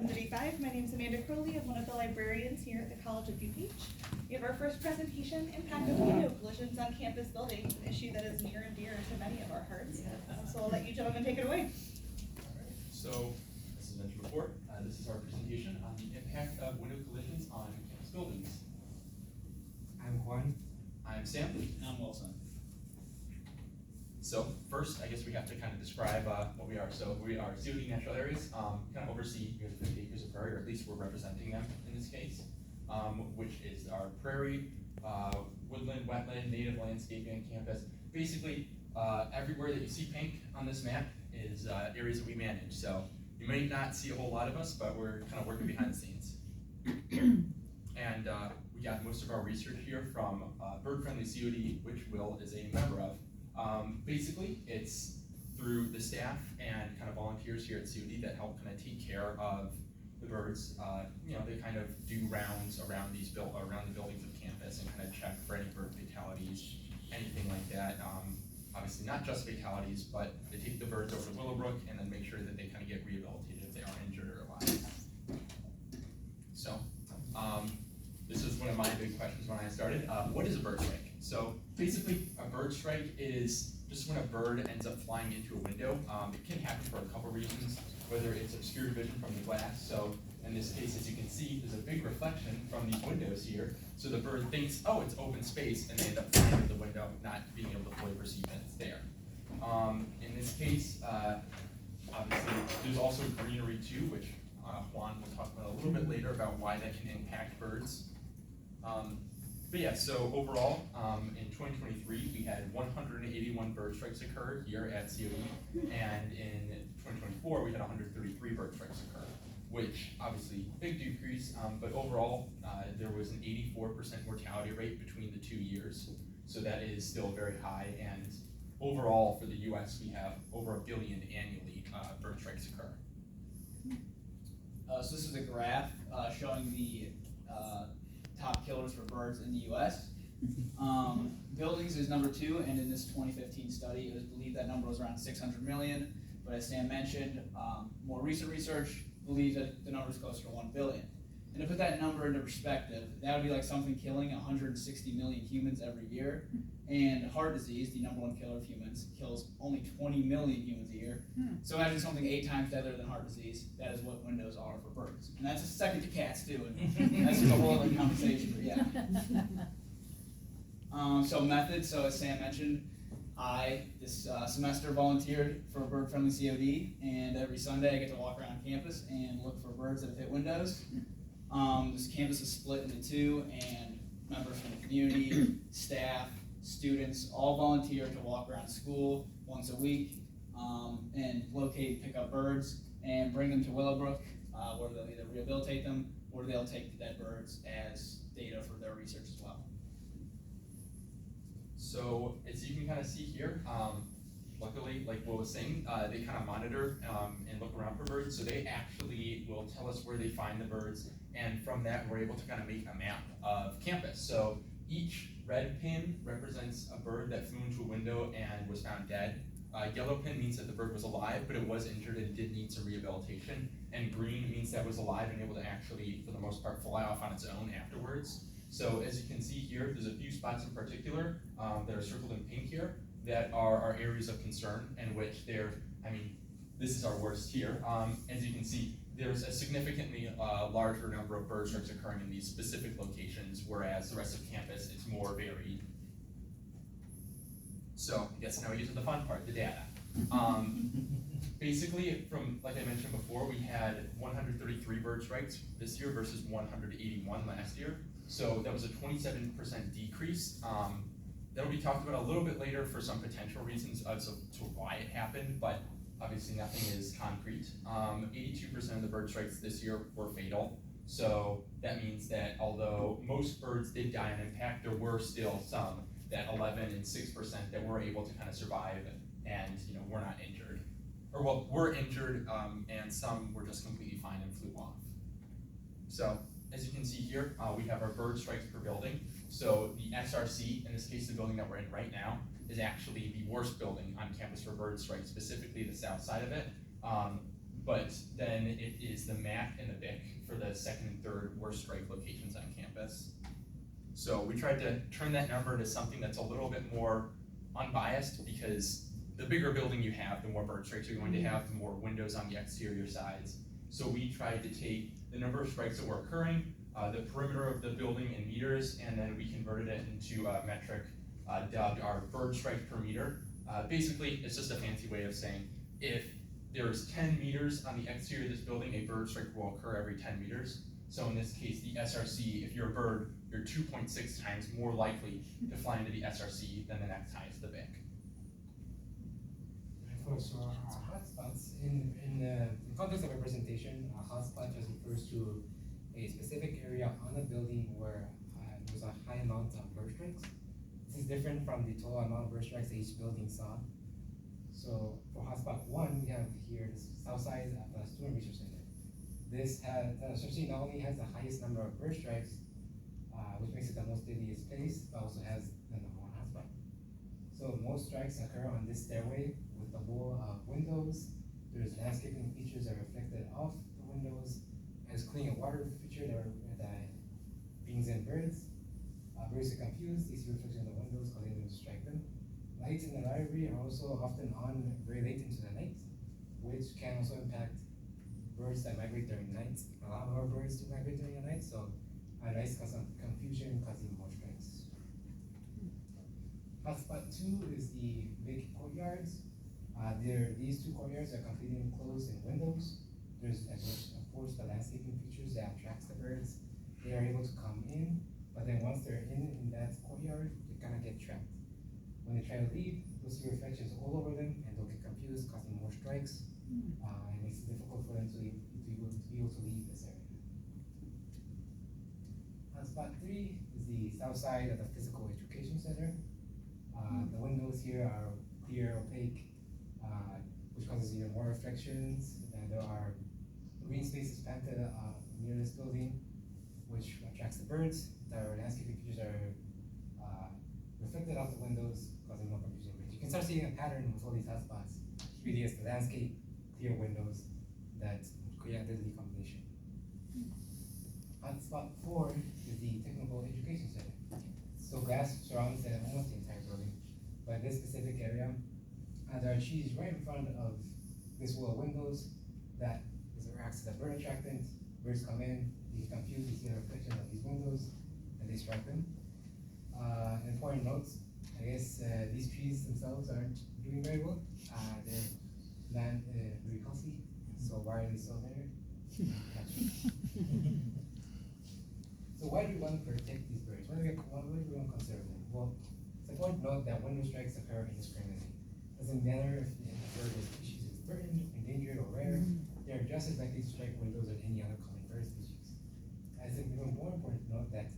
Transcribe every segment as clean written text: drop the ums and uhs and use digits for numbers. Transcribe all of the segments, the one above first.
185. My name is Amanda Crowley. I'm one of the librarians here at the College of DuPage. We have our first presentation, Impact of Window Collisions on Campus Buildings, an issue that is near and dear to many of our hearts. So I'll let you gentlemen take it away. So, as I mentioned before, this is our presentation on the impact of window collisions on campus buildings. I'm Juan. I'm Sam. And I'm Wilson. So first, I guess we have to kind of describe what we are. So we are COD natural areas, kind of oversee 50 acres of prairie, or at least we're representing them in this case, which is our prairie, woodland, wetland, native landscaping on campus. Basically, everywhere that you see pink on this map is areas that we manage. So you may not see a whole lot of us, but we're kind of working behind the scenes. And we got most of our research here from Bird Friendly COD, which Will is a member of. Basically, it's through the staff and kind of volunteers here at COD that help kind of take care of the birds. They kind of do rounds around around the buildings of campus and kind of check for any bird fatalities, anything like that. Obviously, not just fatalities, but they take the birds over to Willowbrook and then make sure that they kind of get rehabilitated if they are injured or alive. So, this is one of my big questions when I started. What is a bird strike? So basically, a bird strike is just when a bird ends up flying into a window. It can happen for a couple reasons, whether it's obscured vision from the glass. So in this case, as you can see, there's a big reflection from these windows here. So the bird thinks, oh, it's open space, and they end up flying into the window, not being able to fully perceive that it's there. In this case, obviously, there's also greenery too, which Juan will talk about a little bit later about why that can impact birds. But yeah, so overall, in 2023, we had 181 bird strikes occur here at COD, and in 2024, we had 133 bird strikes occur, which obviously big decrease, but overall, there was an 84% mortality rate between the 2 years, so that is still very high, and overall for the US, we have over 1 billion annually bird strikes occur. So this is a graph showing the top killers for birds in the U.S. Buildings is number 2, and in this 2015 study, it was believed that number was around 600 million. But as Sam mentioned, more recent research believes that the number is closer to 1 billion. And to put that number into perspective, that would be like something killing 160 million humans every year. And heart disease, the number 1 killer of humans, kills only 20 million humans a year. So imagine something 8 times deadlier than heart disease. That is what windows are for birds. And that's a second to cats too. And that's just a whole other conversation, but yeah. So methods, so as Sam mentioned, I, this semester, volunteered for Bird Friendly COD, and every Sunday I get to walk around campus and look for birds that hit windows. This campus is split into 2, and members from the community, staff, students all volunteer to walk around school once a week and locate, pick up birds and bring them to Willowbrook, where they'll either rehabilitate them or they'll take the dead birds as data for their research as well. So as you can kind of see here, luckily, like Will was saying, they kind of monitor and look around for birds. So they actually will tell us where they find the birds, and from that we're able to kind of make a map of campus. So each red pin represents a bird that flew into a window and was found dead. Yellow pin means that the bird was alive, but it was injured and did need some rehabilitation. And green means that it was alive and able to actually, for the most part, fly off on its own afterwards. So as you can see here, there's a few spots in particular that are circled in pink here that are our areas of concern, in which this is our worst here. As you can see, there's a significantly larger number of bird strikes occurring in these specific locations, whereas the rest of campus is more varied. So I guess now we get to the fun part, the data. Basically, from, like I mentioned before, we had 133 bird strikes this year versus 181 last year. So that was a 27% decrease. That'll be talked about a little bit later for some potential reasons as to why it happened, but obviously nothing is concrete. 82% of the bird strikes this year were fatal. So that means that although most birds did die on impact, there were still some, that 11 and 6% that were able to kind of survive and were not injured. Or well, were injured and some were just completely fine and flew off. So as you can see here, we have our bird strikes per building. So the SRC, in this case the building that we're in right now, is actually the worst building on campus for bird strikes, specifically the south side of it. but then it is the MAC and the BIC for the second and third worst strike locations on campus. So we tried to turn that number to something that's a little bit more unbiased, because the bigger building you have, the more bird strikes you're going to have, the more windows on the exterior sides. So we tried to take the number of strikes that were occurring, the perimeter of the building in meters, and then we converted it into a metric dubbed our bird strike per meter. Basically, it's just a fancy way of saying if there's 10 meters on the exterior of this building, a bird strike will occur every 10 meters. So in this case, the SRC, if you're a bird, you're 2.6 times more likely to fly into the SRC than the next highest, the BIC. So hotspots, in the context of a presentation, a hotspot just refers to a specific area on a building where there's a high amount of bird strikes. This is different from the total amount of bird strikes that each building saw. So for hotspot 1, we have here the south side of the Student Research Center. This has essentially not only has the highest number of bird strikes, which makes it the most deadliest place, but also has the number 1 hotspot. So most strikes occur on this stairway with the wall of windows. There's landscaping features that are reflected off the windows. There's clean water feature that brings in birds. Birds are confused, they see reflection in the windows, causing them to strike them. Lights in the library are also often on very late into the night, which can also impact birds that migrate during night. A lot more birds do migrate during the night, so lights cause some confusion, causing more strikes. Hotspot 2 is the big courtyards. These 2 courtyards are completely enclosed in windows. There's, of course, the landscaping features that attracts the birds. They are able to come in, but then once they're in that courtyard, they kind of get trapped. When they try to leave, you'll see reflections all over them, and they'll get confused, causing more strikes. It makes it difficult for them to be able to leave this area. Hotspot 3 is the south side of the Physical Education Center. The windows here are clear, opaque, which causes even more reflections. And there are green spaces planted near this building, which attracts the birds. Their landscaping features are reflected off the windows, causing more confusion. You can start seeing a pattern with all these hotspots. Really, it's the landscape, clear windows that create a deadly combination. Hotspot 4 is the Technical Education Center. So grass surrounds almost the entire building, but this specific area, there are trees right in front of this wall of windows that acts as a bird attractant. Birds come in, they get confused, they see a reflection of these windows, and they strike them. Important notes, I guess these trees themselves aren't doing very well. They're not very healthy, so why are they still there? So why do we want to protect these birds? Why do we want to conserve them? Well, it's important to note that window strikes occur indiscriminately. Doesn't matter if the bird or species is threatened, endangered, or rare. They are just as likely to strike windows as any other common bird species. It's even more important to note that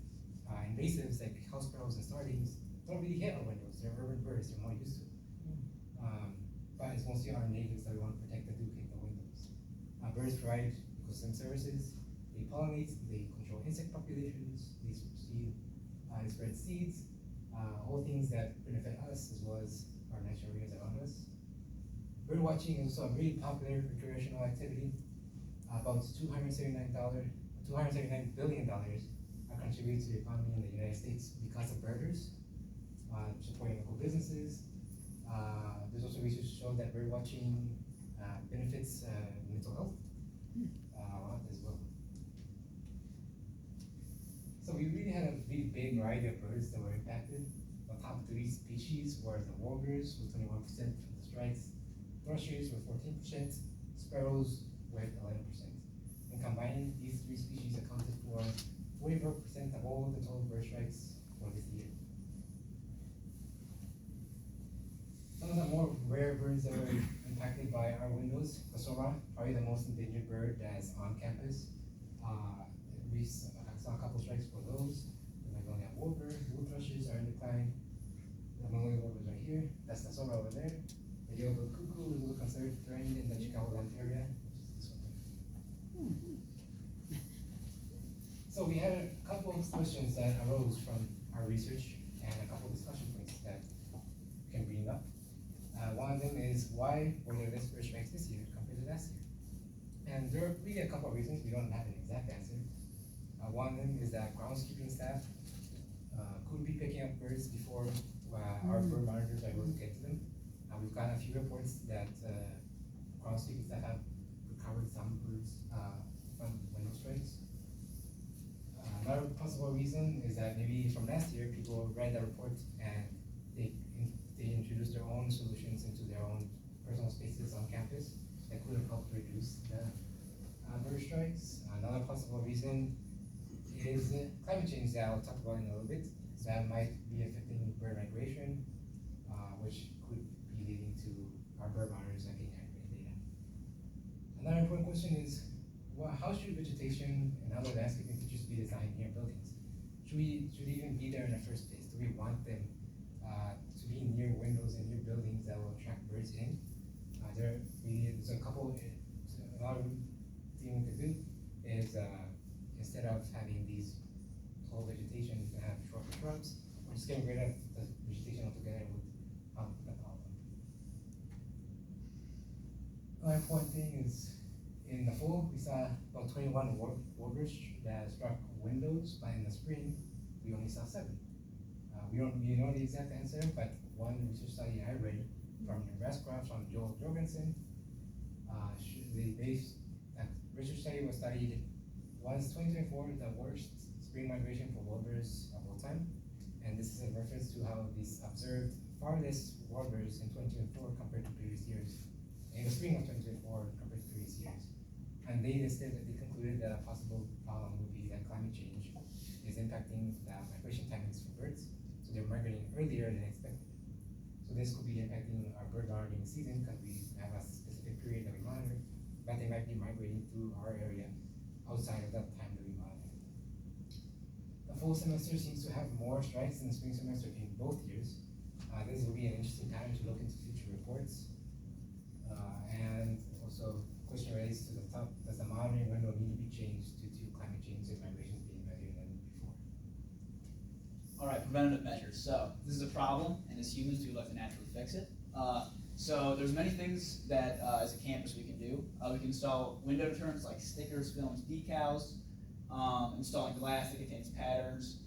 invasives like house sparrows and starlings don't really hit our windows. They're urban birds. They're more used to it. But it's mostly our natives that we want to protect that do hit the windows. Birds provide ecosystem services. They pollinate. They control insect populations. They spread seeds. All things that benefit us as well as our natural areas around us. Bird watching is also a really popular recreational activity. About $279 billion are contributed to the economy in the United States because of birders, supporting local businesses. There's also research to show that bird watching benefits mental health as well. So we really had a really big variety of birds that were impacted. The top 3 species were the warblers with 21% of the strikes, thrushes with 14%, sparrows with 11%. And combining, these 3 species accounted for 44% of all the total bird strikes for this year. Some of the more rare birds that were impacted by our windows, the sora, probably the most endangered bird that's on campus. We saw a couple strikes for those. The Magnolia warbler, blue thrushes are in decline. The Magnolia warblers are here. That's the sora over there. The yellow-billed cuckoo is a little considered threatened in the Chicagoland area, which is this one there. So we had a couple of questions that arose from our research and a couple of discussion points that we can bring up. One of them is, why were there less bird strikes this year compared to last year? And there are really a couple of reasons we don't have an exact answer. One of them is that groundskeeping staff could be picking up birds before our bird monitors are able to get to them. We've gotten a few reports that groundskeeping staff have recovered some birds from window strikes. Another possible reason is that maybe from last year, people read the report and they introduced their own solutions into their own personal spaces on campus that could have helped reduce the bird strikes. Another possible reason is climate change that I'll talk about in a little bit. That might be affecting bird migration, which could be leading to our bird monitors not getting accurate data. Another important question is, well, how should vegetation and other landscaping features be designed near buildings? Should they even be there in the first place? Do we want them to be near windows and near buildings that will attract birds in? There's a lot of thing we could do is instead of having these tall vegetation, you can have short shrubs, or just getting rid of the vegetation altogether would help the problem. Another important thing is in the fall, we saw about 21 warbirds that struck windows, but in the spring, we only saw 7. We don't really know the exact answer, but one research study I read from Nebraska from Joel Jorgensen, that research study was studied, was 2024 the worst spring migration for warbirds of all time? And this is a reference to how these observed far less warbirds in 2024 compared to previous years, in the spring of 2024 compared to previous years. And they concluded that a possible problem would be that climate change is impacting the migration timings for birds, so they're migrating earlier than expected. So this could be impacting our bird monitoring season because we have a specific period that we monitor, but they might be migrating through our area outside of that time that we monitor. The fall semester seems to have more strikes than the spring semester in both years. This will be an interesting time to look into future reports. And also, question relates to the top, does the monitoring window need to be changed due to climate change and migrations being heavier than before? All right, preventative measures. So this is a problem, and as humans, we like to naturally fix it. So there's many things that as a campus we can do. We can install window deterrents like stickers, films, decals, installing glass that contains patterns,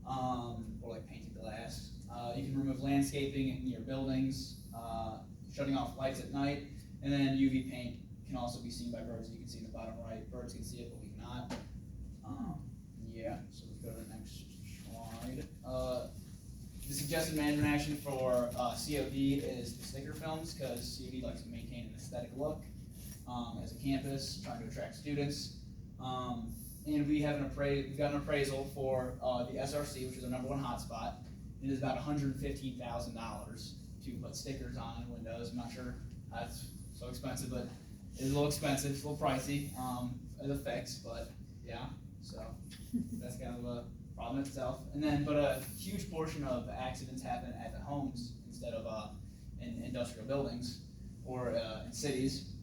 or like painted glass. You can remove landscaping near buildings, shutting off lights at night, and then UV paint can also be seen by birds. You can see in the bottom right, birds can see it, but we cannot. Yeah, so let's go to the next slide. The suggested management action for COD is the sticker films, because COD likes to maintain an aesthetic look as a campus, trying to attract students. And we've got an appraisal for the SRC, which is our #1 hotspot. It is about $115,000 to put stickers on windows. I'm not sure that's so expensive, but it's a little expensive, it's a little pricey as a fix, but yeah, so that's kind of a problem itself. And then, but a huge portion of accidents happen at the homes instead of in industrial buildings or in cities.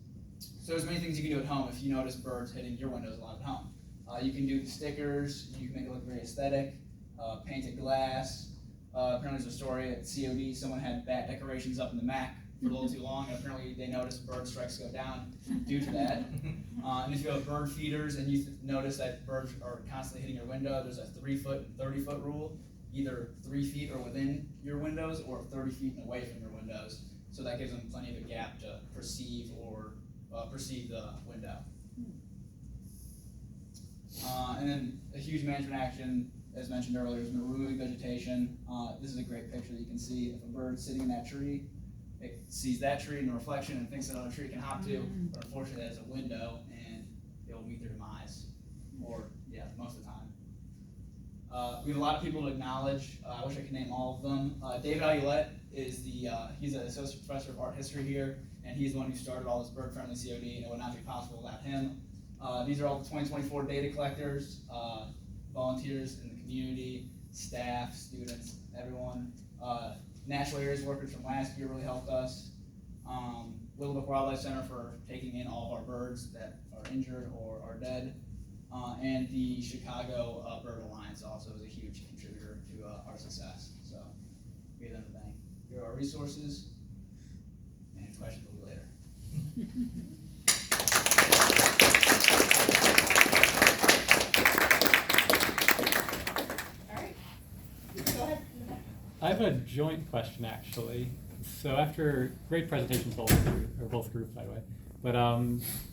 So there's many things you can do at home if you notice birds hitting your windows a lot at home. You can do the stickers, you can make it look very aesthetic, painted glass. Apparently there's a story at COD, someone had bat decorations up in the MAC for a little too long, and apparently they noticed bird strikes go down due to that. And if you have bird feeders and you notice that birds are constantly hitting your window, there's a 3-foot and 30-foot rule, either 3 feet or within your windows or 30 feet and away from your windows. So that gives them plenty of a gap to perceive the window. And then a huge management action, as mentioned earlier, is removing vegetation. This is a great picture that you can see. If a bird's sitting in that tree, it sees that tree in the reflection and thinks another tree can hop to, but unfortunately that is a window and it will meet their demise, or yeah, most of the time. We have a lot of people to acknowledge. I wish I could name all of them. David Ayolet is he's an associate professor of art history here, and he's the one who started all this Bird Friendly COD, and it would not be possible without him. These are all the 2024 data collectors, volunteers in the community, staff, students, everyone. Natural areas workers from last year really helped us. Willowbrook Wildlife Center for taking in all of our birds that are injured or are dead. And the Chicago Bird Alliance also is a huge contributor to our success. So we have them to thank. Here are our resources, and questions will be later. have a joint question actually. So after great presentations, both groups by the way, but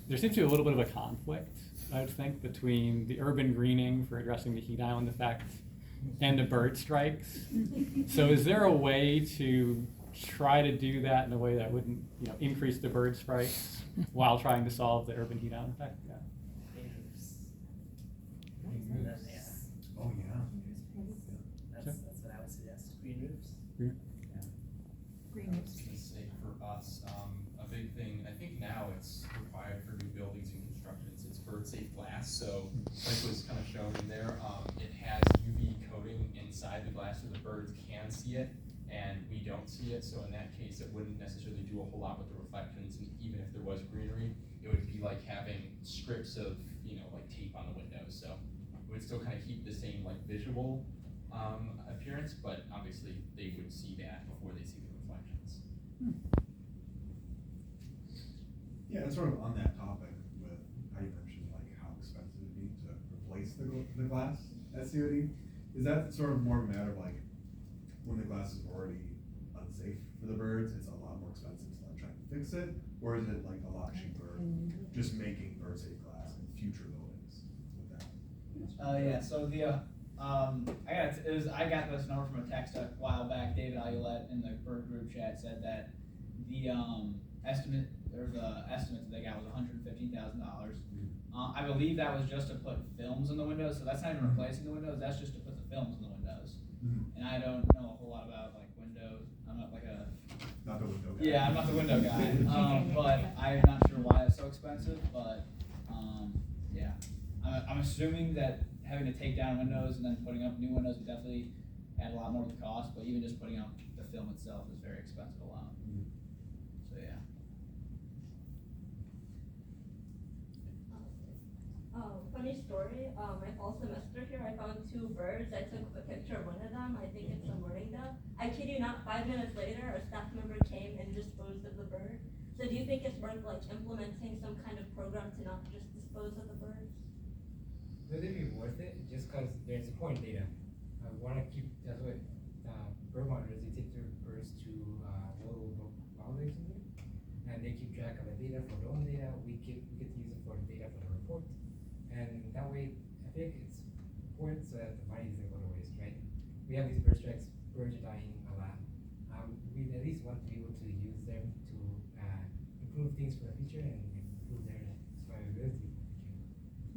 there seems to be a little bit of a conflict, I would think, between the urban greening for addressing the heat island effect and the bird strikes. So is there a way to try to do that in a way that wouldn't, increase the bird strikes while trying to solve the urban heat island effect? Yeah. Oh, yeah. That's what I would suggest. Green roofs. Green- Green I was gonna say for us, a big thing, I think now it's required for new buildings and constructions, it's bird-safe glass, so like was kind of shown in there, it has UV coating inside the glass so the birds can see it, and we don't see it, so in that case, it wouldn't necessarily do a whole lot with the reflections, and even if there was greenery, it would be like having strips of, like tape on the windows, so it would still kind of keep the same like visual appearance, but obviously they would see that before they see the reflections. Yeah, and sort of on that topic with how you mentioned like how expensive it'd be to replace the glass at COD, is that sort of more of a matter of like when the glass is already unsafe for the birds, it's a lot more expensive to like try and fix it, or is it like a lot cheaper just making bird safe glass in future buildings with that? Yeah, so I got this number from a text a while back. David Ayolet in the Bird group chat said that the estimate that they got was $115,000. I believe that was just to put films in the windows, so that's not even replacing the windows. That's just to put the films in the windows. And I don't know a whole lot about like windows. I'm not like Not the window guy. I'm not the window guy. But I'm not sure why it's so expensive. But yeah, I'm assuming that having to take down windows and then putting up new windows would definitely add a lot more to the cost, but even just putting up the film itself is very expensive alone. So yeah. Funny story, my fall semester here, I found 2 birds. I took a picture of one of them. I think it's a mourning dove. I kid you not, 5 minutes later, a staff member came and disposed of the bird. So do you think it's worth like implementing some kind of program to not just dispose of the birds? Would it be worth it? Just because there's important data. I want to keep, that's what bird monitors, they take their birds to Willowbrook Wildlife Center, and they keep track of the data for their own data. We get to use it for the data for the report. And that way, I think it's important so that the money doesn't go to waste, right? We have these bird strikes, birds are dying a lot. We at least want to be able to use them to improve things for the future and improve their survivability for the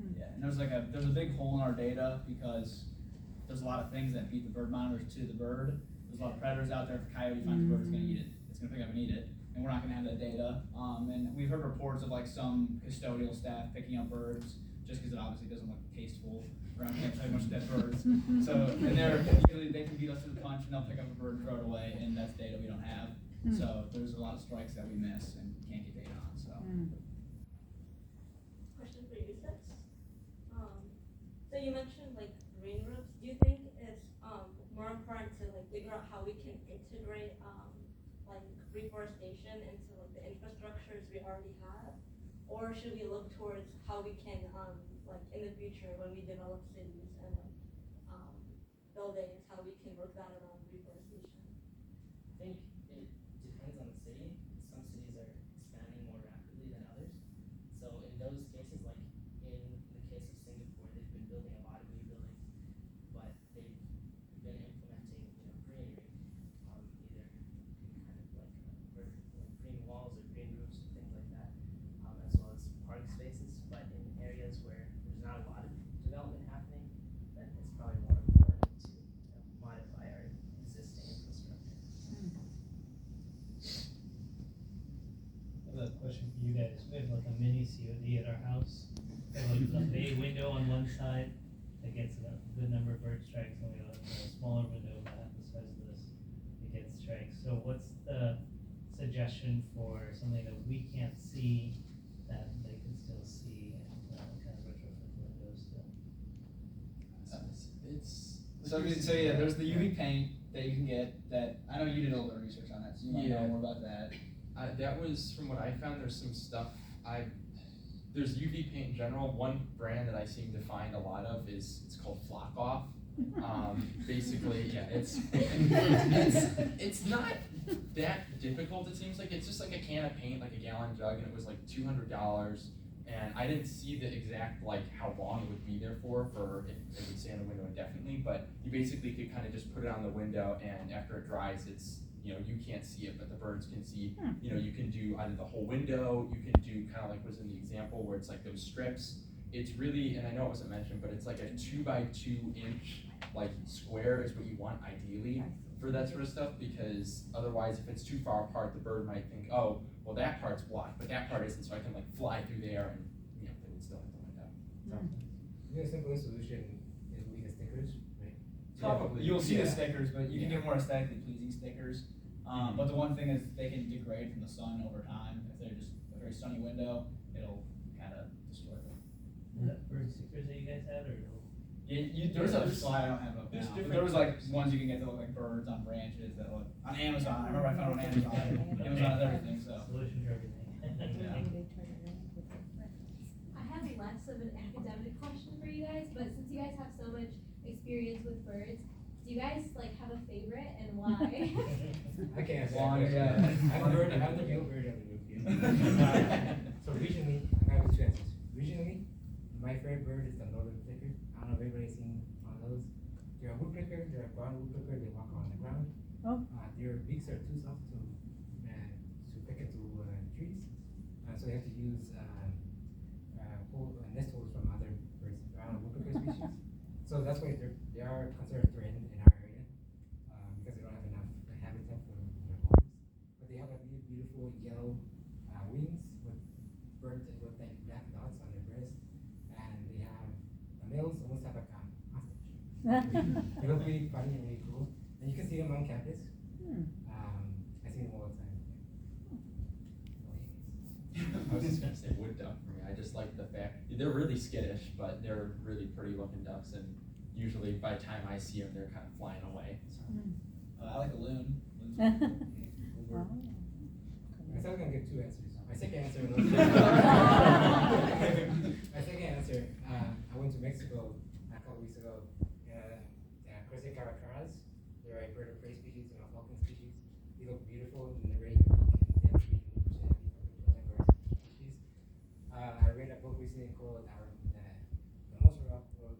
future. Yeah, and there's a big hole in our data because there's a lot of things that beat the bird monitors to the bird. There's a lot of predators out there. If a coyote finds a bird, it's gonna eat it. It's gonna pick up and eat it, and we're not gonna have that data. And we've heard reports of like some custodial staff picking up birds just because it obviously doesn't look tasteful around campsite, much dead birds. So, and they can beat us to the punch, and they'll pick up a bird and throw it away, and that's data we don't have. So there's a lot of strikes that we miss and can't get data on. So. Question for you, Six. So you mentioned like green roofs. Do you think it's more important to like figure out how we can integrate like reforestation into like the infrastructures we already have, or should we look towards how we can like in the future when we develop cities and buildings, how we can work that around reforestation? I think it depends on the city. Some cities are expanding more rapidly than others. So in those cases, like in the case of Singapore, they've been building a lot of new buildings, but they've been implementing, greenery, either kind of like green walls or green roofs or things like that, as well as park spaces. But in areas where there's not a lot of development happening, then it's probably more important to modify our existing infrastructure. I have a question for you guys. We have like a mini COD at our house. We have like a bay window on one side that gets a good number of bird strikes, and we have a smaller window about half the size of this that gets strikes. So what's the suggestion for something that we can't see that they can still see, and kind of retrofit the windows to? So yeah, there's the UV paint that you can get. That I know you did a little bit of research on that, so you might know more about that. That was from what I found. There's some stuff there's UV paint in general. One brand that I seem to find a lot of it's called Flock Off. Basically, yeah, it's not that difficult. It seems like it's just like a can of paint, like a gallon jug, and it was like $200. And I didn't see the exact like how long it would be there for if it would stay on the window indefinitely. But you basically could kind of just put it on the window, and after it dries, it's you can't see it, but the birds can see. You can do either the whole window. You can do kind of like was in the example where it's like those strips. It's really, and I know it wasn't mentioned, but it's like a 2 by 2 inch like square is what you want ideally for that sort of stuff, because otherwise if it's too far apart, the bird might think, oh, well that part's blocked, but that part isn't, so I can like fly through there and they would still hit the window. So. The simplest solution is we the stickers, right? Probably. You'll see the stickers, but you can get more aesthetically pleasing stickers. But the one thing is they can degrade from the sun over time. If they're just a very sunny window, it'll kind of destroy them. Is that bird stickers that you guys had, or? There's a slide I don't have up now, but there was like ones you can get that look like birds on branches that look on Amazon. I remember I found on Amazon. Amazon has everything, so. Solution for everything. I have less of an academic question for you guys, but since you guys have so much experience with birds, do you guys like have a favorite and why? I can't answer Why, that question. yeah. I'm the real bird of the group here. So regionally, I have 2 answers. Regionally, my favorite bird is the northern flicker. I don't know if everybody's seen one of those. They're a woodpecker, they're a brown woodpecker, they walk on the ground. Their beaks are too soft to peck into trees. So they have to use nest holes from other birds, woodpecker species. So that's why they are considered threatened in our area because they don't have enough habitat for their homes. But they have a beautiful yellow wings with birds with like black dots on their breast, and they have the males almost have like a mustache. They look really funny and really cool, and you can see them on campus. I see them all the time. I was just gonna say wood duck for me. I just like the fact they're really skittish, but they're really pretty looking ducks, and usually by the time I see them, they're kind of flying away. So. I like a loon. I said I was gonna give 2 answers. My second answer was I went to Mexico a couple weeks ago. Crested caracaras. They're a bird of prey species and a falcon species. They look beautiful and they're very unique. They have to be unique species. I read a book recently called The Most Remarkable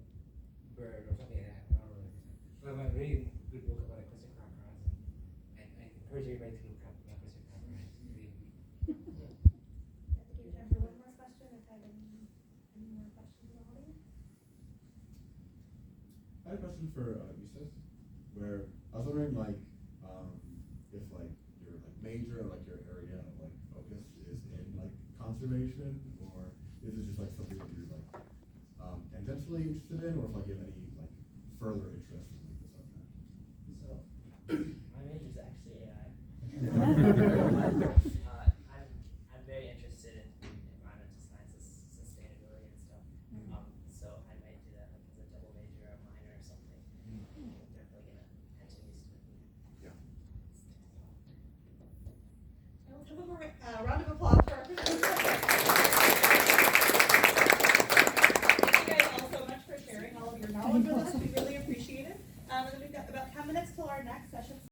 Bird or something like that. I don't remember. But a really good book about the crested caracaras, and I encourage everybody to look up the crested caracaras. It's really unique. I think we have time for one more question. If I have any more questions in the audience. I had a question for Yusuf, where I was wondering like if like your like major or like your area of like focus is in like conservation, or is it just like something that you're like tangentially interested in, or if like you have any like further interest in like the subject? So, my major is actually AI. I'm very interested in environmental sciences, sustainability and stuff. So I might do that like as a double major or minor or something. I'm definitely gonna continue studying. Yeah. Let's have a round of applause